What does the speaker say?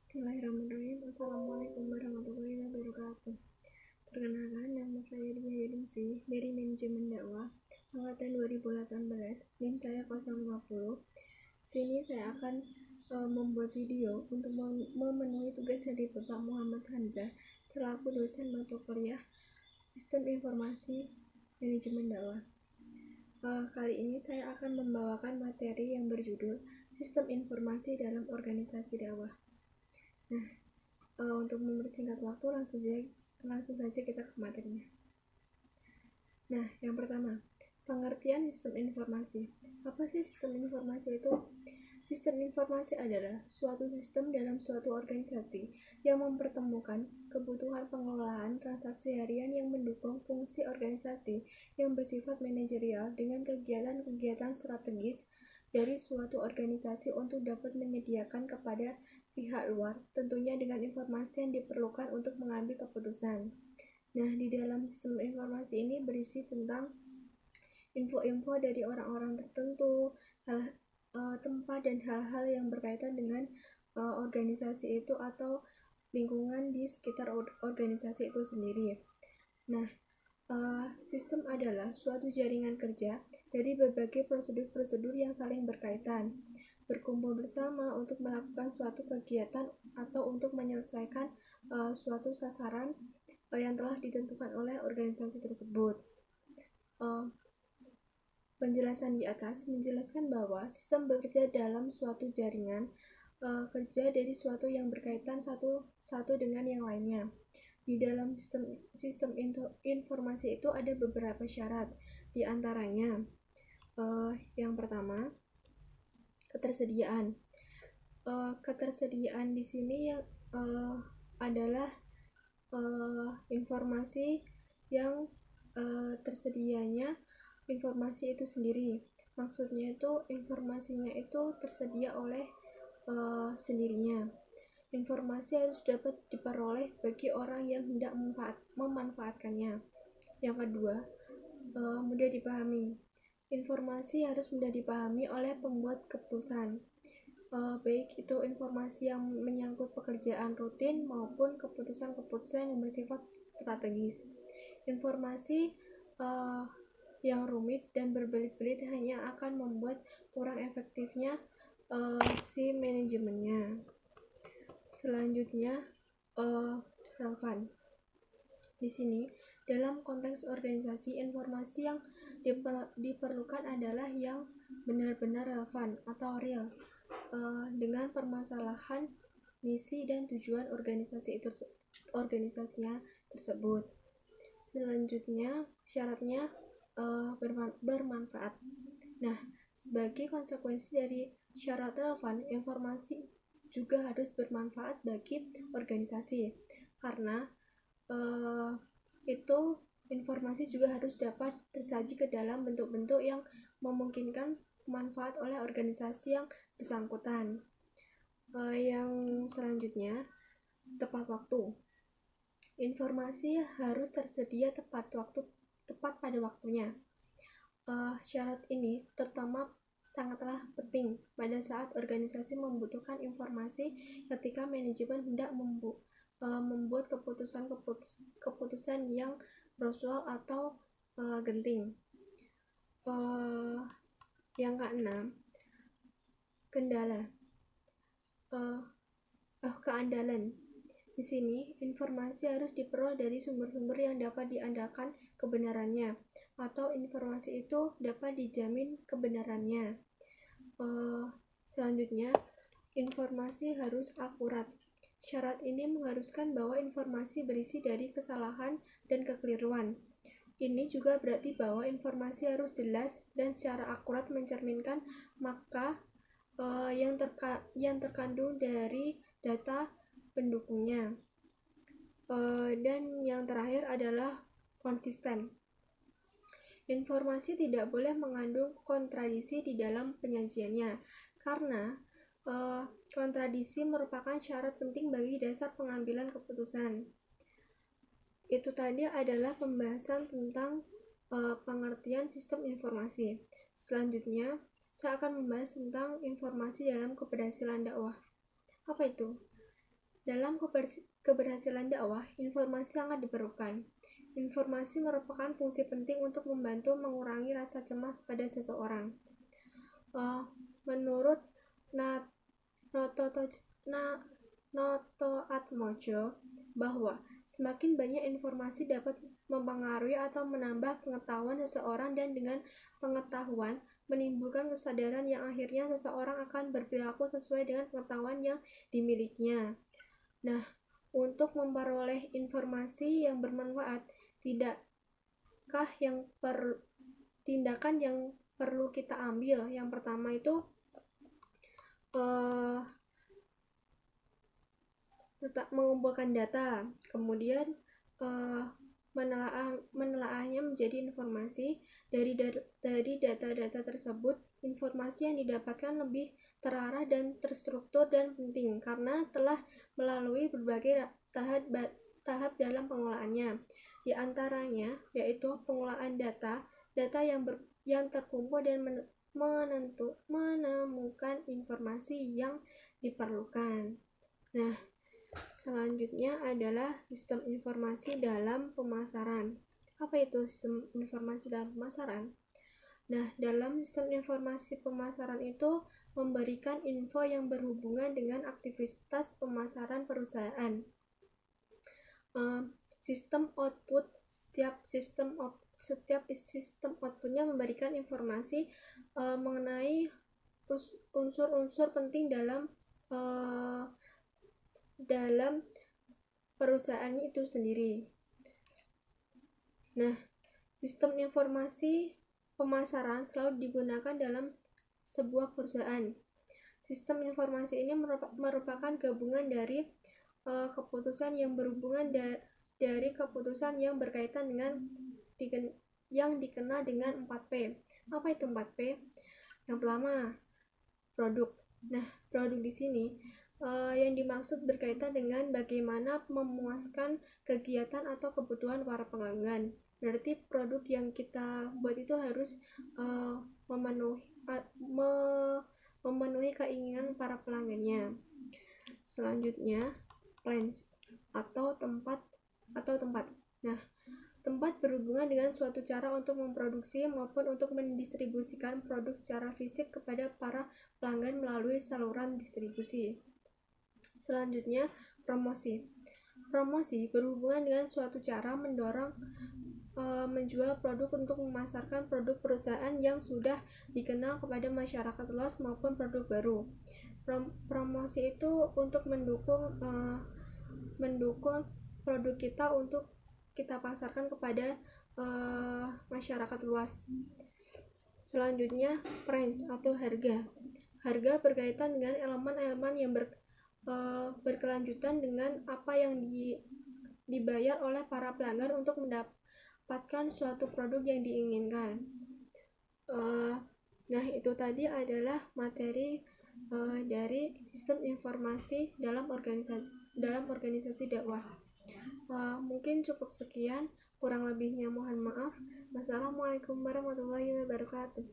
Bismillahirrahmanirrahim. Assalamualaikum warahmatullahi wabarakatuh. Perkenalkan, nama saya Dia Yudingsi dari Manajemen Dakwah Angkatan 2018. NIM saya 050. Sini saya akan membuat video untuk memenuhi tugas dari Bapak Muhammad Hamzah selaku dosen mata kuliah Sistem Informasi Manajemen Dakwah. Kali ini saya akan membawakan materi yang berjudul Sistem Informasi dalam Organisasi Dakwah. Nah, untuk mempersingkat waktu langsung saja kita ke materinya. Nah, yang pertama, pengertian sistem informasi. Apa sih sistem informasi itu? Sistem informasi adalah suatu sistem dalam suatu organisasi yang mempertemukan kebutuhan pengelolaan transaksi harian yang mendukung fungsi organisasi yang bersifat manajerial dengan kegiatan-kegiatan strategis dari suatu organisasi untuk dapat menyediakan kepada pihak luar, tentunya dengan informasi yang diperlukan untuk mengambil keputusan. Nah, di dalam sistem informasi ini berisi tentang info-info dari orang-orang tertentu, tempat dan hal-hal yang berkaitan dengan organisasi itu atau lingkungan di sekitar organisasi itu sendiri. Nah, sistem adalah suatu jaringan kerja dari berbagai prosedur-prosedur yang saling berkaitan, berkumpul bersama untuk melakukan suatu kegiatan atau untuk menyelesaikan suatu sasaran yang telah ditentukan oleh organisasi tersebut. Penjelasan di atas menjelaskan bahwa sistem bekerja dalam suatu jaringan kerja dari suatu yang berkaitan satu dengan yang lainnya. Di dalam sistem informasi itu ada beberapa syarat, di antaranya yang pertama, ketersediaan. Ketersediaan di sini adalah informasi yang tersedianya informasi itu sendiri. Maksudnya itu informasinya itu tersedia oleh sendirinya. Informasi harus dapat diperoleh bagi orang yang hendak memanfaatkannya. Yang kedua, mudah dipahami. Informasi harus mudah dipahami oleh pembuat keputusan, baik itu informasi yang menyangkut pekerjaan rutin maupun keputusan-keputusan yang bersifat strategis. Informasi yang rumit dan berbelit-belit hanya akan membuat kurang efektifnya si manajemennya. Selanjutnya, relevan. Di sini, dalam konteks organisasi, informasi yang diperlukan adalah yang benar-benar relevan atau real dengan permasalahan, misi, dan tujuan organisasinya tersebut. Selanjutnya, syaratnya bermanfaat. Nah, sebagai konsekuensi dari syarat relevan, informasi juga harus bermanfaat bagi organisasi, karena itu informasi juga harus dapat tersaji ke dalam bentuk-bentuk yang memungkinkan manfaat oleh organisasi yang bersangkutan. Yang selanjutnya, tepat waktu. Informasi harus tersedia tepat pada waktunya. Syarat ini terutama sangatlah penting pada saat organisasi membutuhkan informasi ketika manajemen hendak membuat keputusan yang prosedural atau genting. Yang keenam, keandalan. Di sini, informasi harus diperoleh dari sumber-sumber yang dapat diandalkan kebenarannya, atau informasi itu dapat dijamin kebenarannya. Selanjutnya, informasi harus akurat. Syarat ini mengharuskan bahwa informasi berisi dari kesalahan dan kekeliruan. Ini juga berarti bahwa informasi harus jelas dan secara akurat mencerminkan makna yang terkandung dari data pendukungnya. Dan yang terakhir adalah konsisten. Informasi tidak boleh mengandung kontradiksi di dalam penyajiannya, karena kontradiksi merupakan syarat penting bagi dasar pengambilan keputusan. Itu tadi adalah pembahasan tentang pengertian sistem informasi. Selanjutnya, saya akan membahas tentang informasi dalam keberhasilan dakwah. Apa itu? Dalam keberhasilan dakwah, informasi sangat diperlukan. Informasi merupakan fungsi penting untuk membantu mengurangi rasa cemas pada seseorang. Menurut Noto Atmojo, bahwa semakin banyak informasi dapat mempengaruhi atau menambah pengetahuan seseorang, dan dengan pengetahuan menimbulkan kesadaran yang akhirnya seseorang akan berperilaku sesuai dengan pengetahuan yang dimilikinya. Nah, untuk memperoleh informasi yang bermanfaat, tindakan yang perlu kita ambil? Yang pertama itu mengumpulkan data, kemudian menelaahnya menjadi informasi. Dari data-data tersebut, informasi yang didapatkan lebih terarah dan terstruktur dan penting karena telah melalui berbagai tahap dalam pengolahannya. Di antaranya yaitu pengolahan data yang terkumpul dan menemukan informasi yang diperlukan. Nah, selanjutnya adalah sistem informasi dalam pemasaran. Apa itu sistem informasi dalam pemasaran? Nah, dalam sistem informasi pemasaran itu memberikan info yang berhubungan dengan aktivitas pemasaran perusahaan. Sistem output, setiap sistem outputnya memberikan informasi mengenai unsur-unsur penting dalam perusahaan itu sendiri. Nah, sistem informasi pemasaran selalu digunakan dalam sebuah perusahaan. Sistem informasi ini merupakan gabungan dari keputusan yang berhubungan dari keputusan yang berkaitan dengan yang dikenal dengan 4P. Apa itu 4P? Yang pertama, produk. Nah, produk di sini yang dimaksud berkaitan dengan bagaimana memuaskan kegiatan atau kebutuhan para pelanggan. Berarti produk yang kita buat itu harus memenuhi keinginan para pelanggannya. Selanjutnya, plants atau tempat. Nah, tempat berhubungan dengan suatu cara untuk memproduksi maupun untuk mendistribusikan produk secara fisik kepada para pelanggan melalui saluran distribusi. Selanjutnya, promosi. Promosi berhubungan dengan suatu cara mendorong menjual produk untuk memasarkan produk perusahaan yang sudah dikenal kepada masyarakat luas maupun produk baru. Promosi itu untuk mendukung produk kita untuk kita pasarkan kepada masyarakat luas. Selanjutnya, price atau harga. Harga berkaitan dengan elemen-elemen yang berkelanjutan dengan apa yang dibayar oleh para pelanggan untuk mendapatkan suatu produk yang diinginkan. Nah, itu tadi adalah materi dari sistem informasi dalam organisasi dakwah. Mungkin cukup sekian, kurang lebihnya mohon maaf. Wassalamualaikum warahmatullahi wabarakatuh.